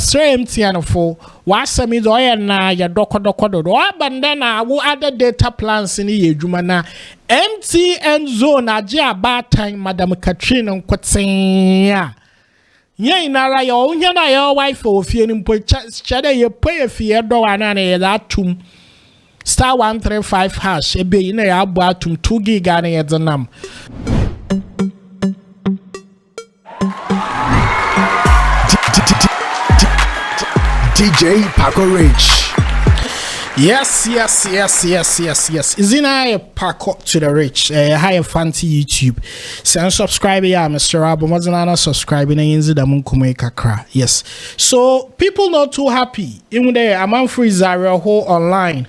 mesre MTN for wasami do ya na ya doko do abanda na wo other data plans ni ye dwuma na MTN zone age abatan Madam Katrina nkotsen ya yen nara ya onye na ya wife ofie ni mpo chade ye pay fie do wana na ye atum *135# ebe na ya abo atum 2 gig na ye dzenam DJ Paco Rich. Yes. Isn't I Paco to the Rich? High fancy YouTube. Send subscribe, yeah, Mr. Rabo. Mazana subscribing and inzi da munkume kakra. Yes. So people not too happy. Even there, I'm on free Zaria whole online.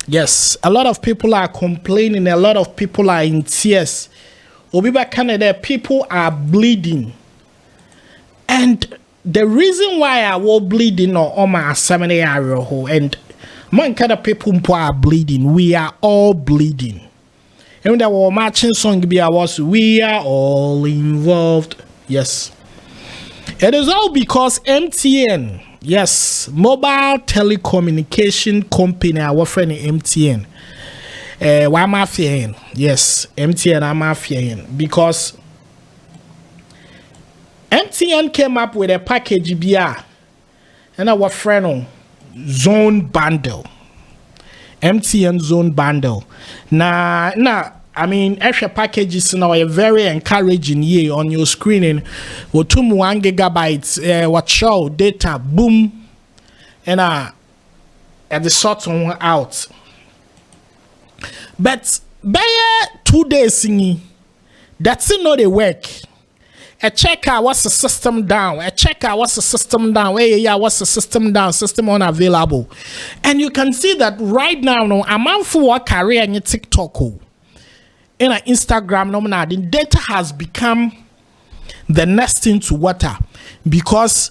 Yes, a lot of people are complaining. A lot of people are in tears. Obiba Canada, people are bleeding, and the reason why I will bleeding or my seminary area and man kind of people who are bleeding, we are all bleeding. And that was matching song be was we are all involved. Yes. It is all because MTN, yes, mobile telecommunication company, our friend MTN. Why am I fearing? Yes, MTN I'm fearing because MTN came up with a package BR and our friend zone bundle. MTN zone bundle. Now I mean extra packages now are very encouraging here on your screening. With 1 gigabytes what show data boom and at the sort one out. But by 2 days singing that's not the work. A checker what's the system down, a checker what's the system down, what's the system down, system unavailable. And you can see that right now, no, a man for a career in TikTok, in Instagram, no, the data has become the next thing to water because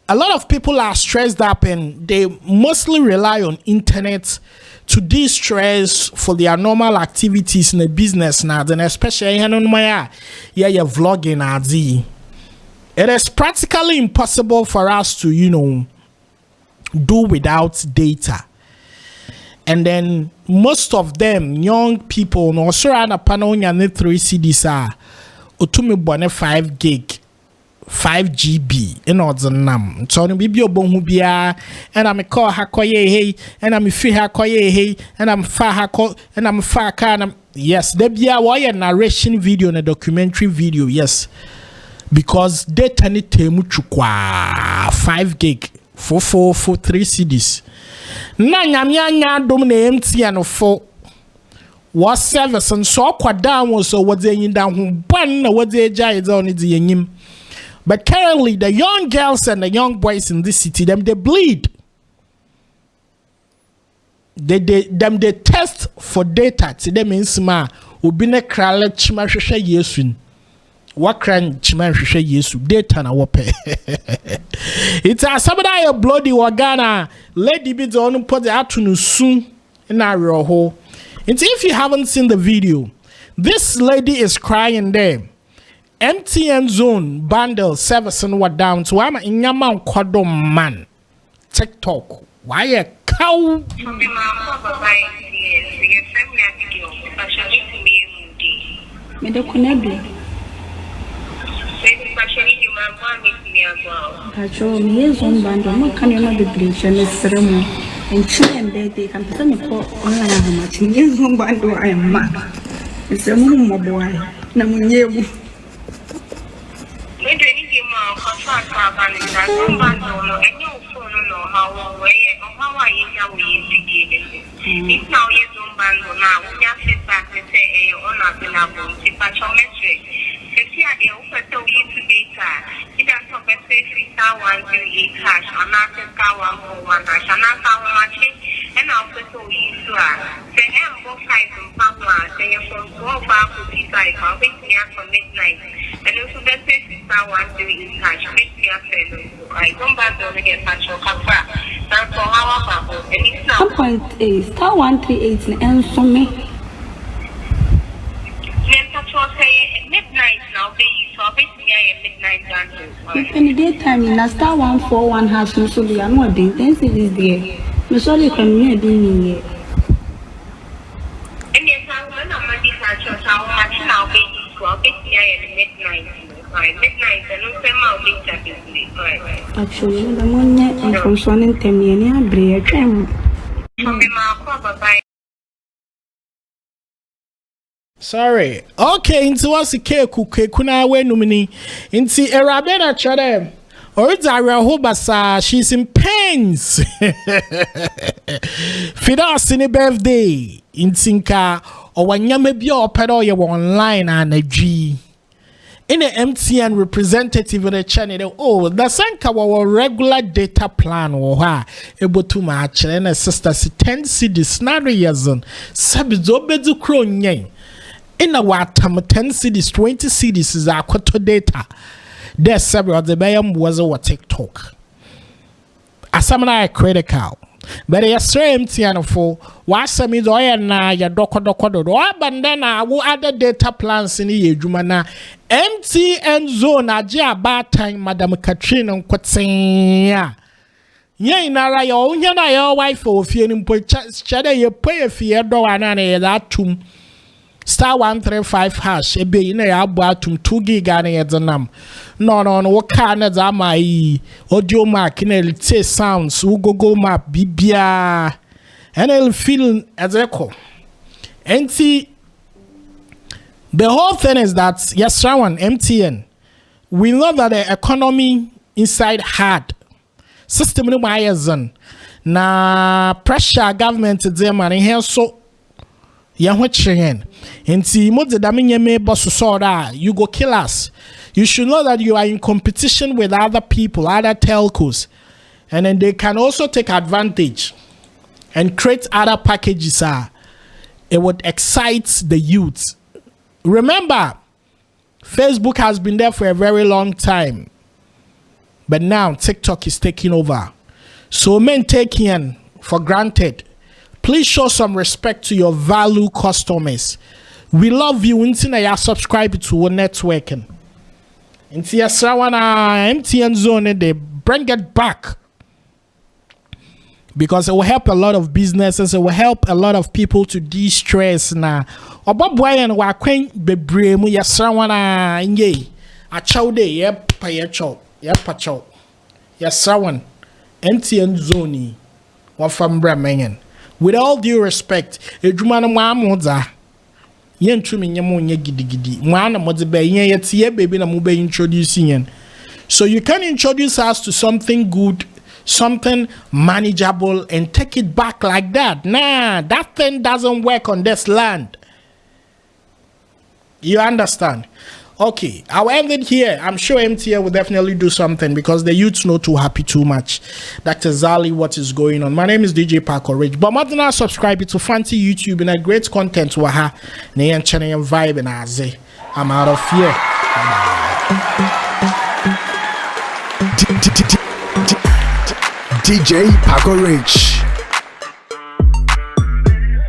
a lot of people are stressed up and they mostly rely on internet to de-stress for their normal activities in the business now, then especially vlogging. It is practically impossible for us to, do without data. And then most of them, young people, no, so around a panel 3 CDs are utumi bone 5 gig. 5 GB in order nam so no bibi obon bia and I'm call hakoye hey and I'm free hakoye hey and I'm fa hako and I'm fa ka yes there be a narration video and a documentary video yes because data ni temu chukwa 5 gig for 3 CDs na nyamya dom na MTN for what service and so kwa down so what they yin down hu ban na what they jai is on the yim. But currently, the young girls and the young boys in this city, they bleed. They test for data. To them means ma ubine krale chima sheshe yesu. Wakran chima sheshe yesu data na wope. It's a somebody a bloody wagana lady bit on put the atunu soon in our roho. And if you haven't seen the video, this lady is crying there. MTN zone bundle service and what down to I'm in Yaman Quadom man. TikTok. Why a cow? Patrol me zone bundle, no can you not be bleach and it's ceremony. And she and they can tell me for online how much in zone bundle I am mad. It's a more boy. Namu. It's now years on bando now. We have to start to say on our level. If I show metric, if you are the upper to data, it has to be 3,138 hash, and not 1,141 hash, and not how much, and also so easy. The M both sides from Pamela, they are from 12 to 55, I'll be here for midnight. And also the 3,138 hash, make me a fellow. I don't bother to get much of a that's for how about and it's now 1.8 star 138 and so me. Then that's what say at midnight now, they so basically midnight bundle. In the daytime, in a star 141 has no so we are not doing 10 cities there. We saw the community being here. And yes, I'm going to make this how much now be 12 midnight. Midnight, and no same out later. Actually, the money and from Son and Temiania, Brea, sorry. Okay, into what's the cake kuna we numini. Into Arabella Chadem. Or it's Hobasa, she's in pains. Fidas in a birthday. In Tinka, or when you may be your pedal you online and a G. In the MTN representative of the channel, oh, the Sanka our regular data plan or ha able to match and a sister 10 cities narrowing. Sabizo bedu cronye. In our time 10 cities, 20 cities is our quarter data. There's several of the bayam was over TikTok. As some are critical. But yes, MTN for what some is oil na ya doko bandana wo other data plans in the Jumana MTN zone aja bad time Madam Katrina Kwatsia. Ye nara yo na your wife or feeling chada ye pay a fear do anane that tum star 135 hash e be na ya abatum 2 gig ane yednam no what kind of my audio mark in el sounds Google map bibia and it'll feel as echo and see the whole thing is that yes one MTN we know that the economy inside hard system no mayazan na pressure government them and here so Yahweh Nti mo de damenye me boss so that you go kill us. You should know that you are in competition with other people, other telcos, and then they can also take advantage and create other packages. It would excite the youth. Remember, Facebook has been there for a very long time, but now TikTok is taking over. So men taking for granted. Please show some respect to your value customers. We love you. Until you subscribe to our networking. Until you MTN zone, they bring it back. Because it will help a lot of businesses. It will help a lot of people to de-stress. Now, Obaboy and Wakwen bebremu yasrawana inye. Achaude yep payecho yep pacho. Yasrawan MTN zone wafambra mengen. With all due respect, ejumana mwamoza yentumi nyamo nye gidigidi mwana modebe yeti baby na mube introducing. So you can introduce us to something good, something manageable, and take it back like that. Nah, that thing doesn't work on this land. You understand? Okay, I'll end it here. I'm sure MTN will definitely do something because the youths not too happy too much. That's exactly what is going on. My name is DJ Paco Rich. But more than that, subscribe to fancy YouTube and a great content. Waha, Nayan channel vibe and Aze. I'm out of here. DJ Paco Rich.